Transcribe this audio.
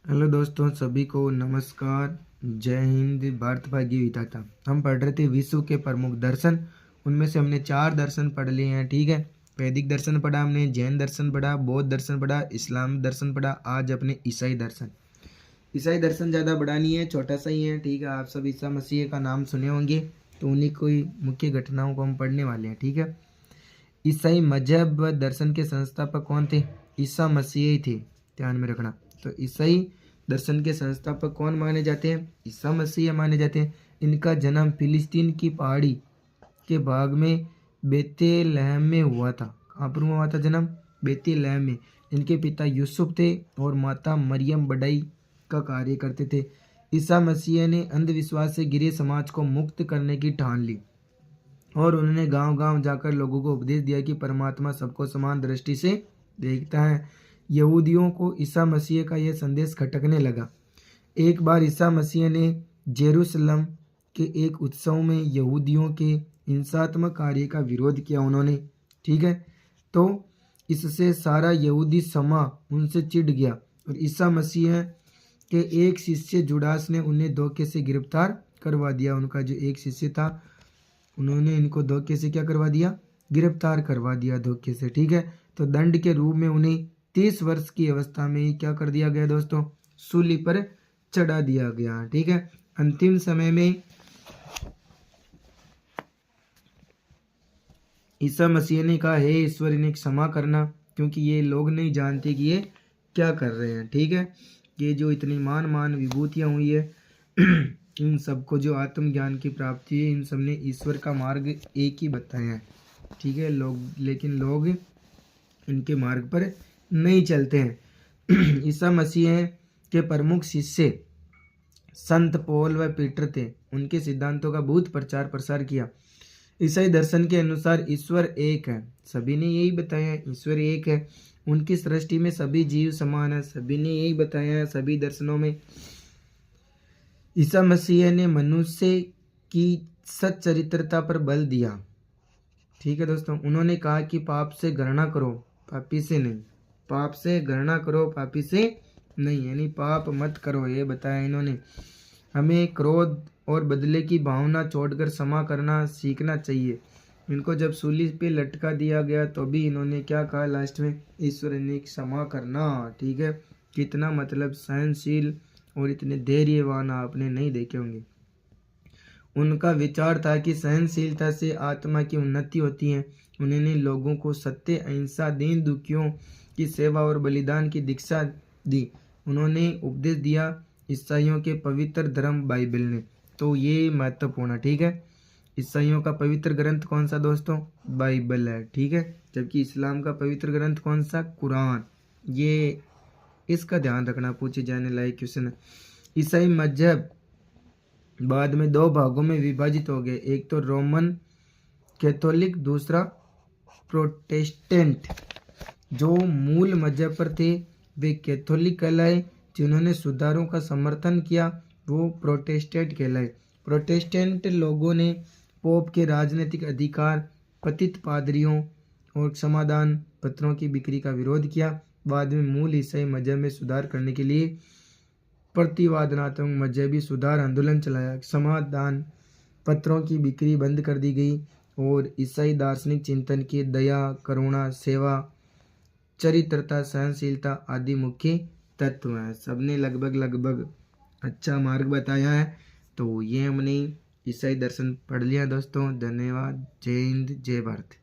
Hello दोस्तों, सभी को नमस्कार। जय हिंद। भारत भाग्य विधाता। हम पढ़ रहे थे विश्व के प्रमुख दर्शन। उनमें से हमने 4 दर्शन पढ़ लिए हैं। ठीक है, वैदिक दर्शन पढ़ा हमने, जैन दर्शन पढ़ा, बौद्ध दर्शन पढ़ा, इस्लाम दर्शन पढ़ा। आज अपने ईसाई दर्शन। ईसाई दर्शन ज़्यादा बड़ा नहीं है, छोटा सा ही है। ठीक है, आप सब ईसा मसीह का नाम सुने होंगे, तो उन्हीं कोई मुख्य घटनाओं को हम पढ़ने वाले हैं। ठीक है, ईसाई मजहब व दर्शन के संस्थापक कौन थे? ईसा मसीह ही थे, ध्यान में रखना। तो ईसाई दर्शन के संस्थापक कौन माने जाते हैं? ईसा मसीह माने जाते हैं। इनका जन्म फिलिस्तीन की पहाड़ी के भाग में बेतलेहम में हुआ था। कहाँ पर हुआ था जन्म? बेतलेहम में। इनके पिता यूसुफ थे और माता मरियम बढ़ई का कार्य करते थे। ईसा मसीह ने अंधविश्वास से घिरे समाज को मुक्त करने की ठान ली और उन्होंने गांव-गांव जाकर लोगों को उपदेश दिया कि परमात्मा सबको समान दृष्टि से देखता है। यहूदियों को ईसा मसीह का यह संदेश खटकने लगा। एक बार ईसा मसीह ने जेरूसलम के एक उत्सव में यहूदियों के हिंसात्मक कार्य का विरोध किया उन्होंने। ठीक है, तो इससे सारा यहूदी समा उनसे चिढ़ गया और ईसा मसीह के एक शिष्य जुडास ने उन्हें धोखे से गिरफ्तार करवा दिया। उनका जो एक शिष्य था, उन्होंने इनको धोखे से क्या करवा दिया? गिरफ्तार करवा दिया धोखे से। ठीक है, तो दंड के रूप में उन्हें 30 वर्ष की अवस्था में ही क्या कर दिया गया दोस्तों? सूली पर चढ़ा दिया गया। ठीक है, अंतिम समय में ईसा मसीह ने कहा, हे ईश्वर, इन्हें क्षमा करना, क्योंकि ये लोग नहीं जानते कि ये क्या कर रहे हैं। ठीक है, ये जो इतनी मान विभूतियाँ हुई है इन सबको जो आत्मज्ञान की प्राप्ति है, इन सब ने ईश्वर का मार्ग एक ही बताया है। ठीक है, लेकिन लोग इनके मार्ग पर नहीं चलते हैं। ईसा मसीह के प्रमुख शिष्य संत पौल व पीटर थे। उनके सिद्धांतों का बहुत प्रचार प्रसार किया। ईसाई दर्शन के अनुसार ईश्वर एक है। सभी ने यही बताया है, ईश्वर एक है। उनकी सृष्टि में सभी जीव समान है। सभी ने यही बताया है सभी दर्शनों में। ईसा मसीह ने मनुष्य की सच्चरित्रता पर बल दिया। ठीक है दोस्तों, उन्होंने कहा कि पाप से घृणा करो, पापी से नहीं। पाप से घृणा करो, पापी से नहीं, यानी पाप मत करो, ये बताया इन्होंने। हमें क्रोध और बदले की भावना छोड़कर क्षमा करना सीखना चाहिए। इनको जब सूली पे लटका दिया गया तो भी इन्होंने क्या कहा लास्ट में? ईश्वर ने क्षमा करना। ठीक है, कितना मतलब सहनशील और इतने धैर्यवान आपने नहीं देखे होंगे। उनका विचार था कि सहनशीलता से आत्मा की उन्नति होती है। उन्होंने लोगों को सत्य, अहिंसा, दीन दुखियों की सेवा और बलिदान की दीक्षा दी। उन्होंने उपदेश दिया ईसाइयों के पवित्र धर्म बाइबल ने। तो ये महत्वपूर्ण है। ठीक है, ईसाइयों का पवित्र ग्रंथ कौन सा दोस्तों? बाइबल है। ठीक है, जबकि इस्लाम का पवित्र ग्रंथ कौन सा? कुरान। ये इसका ध्यान रखना, पूछे जाने लायक क्वेश्चन है। ईसाई मजहब बाद में 2 भागों में विभाजित हो गए। एक तो रोमन कैथोलिक, दूसरा प्रोटेस्टेंट। जो मूल मजहब पर थे वे कैथोलिक कहलाए, जिन्होंने सुधारों का समर्थन किया वो प्रोटेस्टेंट कहलाए। प्रोटेस्टेंट लोगों ने पोप के राजनीतिक अधिकार, पतित पादरियों और समाधान पत्रों की बिक्री का विरोध किया। बाद में मूल ईसाई मजहब में सुधार करने के लिए प्रतिवादनात्मक मजहबी सुधार आंदोलन चलाया। समाधान पत्रों की बिक्री बंद कर दी गई और ईसाई दार्शनिक चिंतन के दया, करुणा, सेवा, चरित्रता, सहनशीलता आदि मुख्य तत्व हैं। सबने लगभग अच्छा मार्ग बताया है। तो ये हमने ईसाई दर्शन पढ़ लिया दोस्तों। धन्यवाद। जय हिंद, जय भारत।